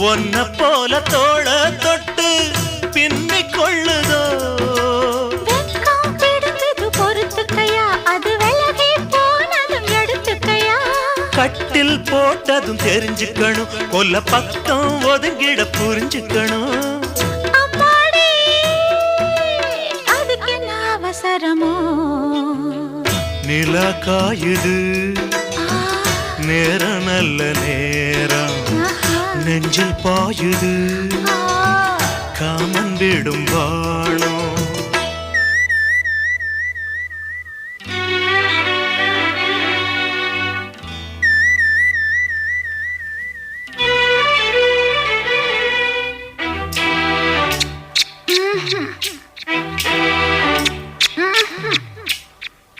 ஒன்ன போல தோள தொட்டு பின்னிக் கொள்ளுதோ வெட்கம் பிடிக்குது பொறுத்துக்கையா அது விலகி போனதும் எடுத்துக்கையா கட்டில் போட்டதும் தெரிஞ்சுக்கணும் கொல்ல பக்கம் ஒதுங்கிட புரிஞ்சுக்கணும் அம்மாடி அதுக்கு என்ன அவசரமோ நிலா காயுது நேரம் நல்ல நேரம் நெஞ்சில் பாயுது காமன் விடும் வாழும்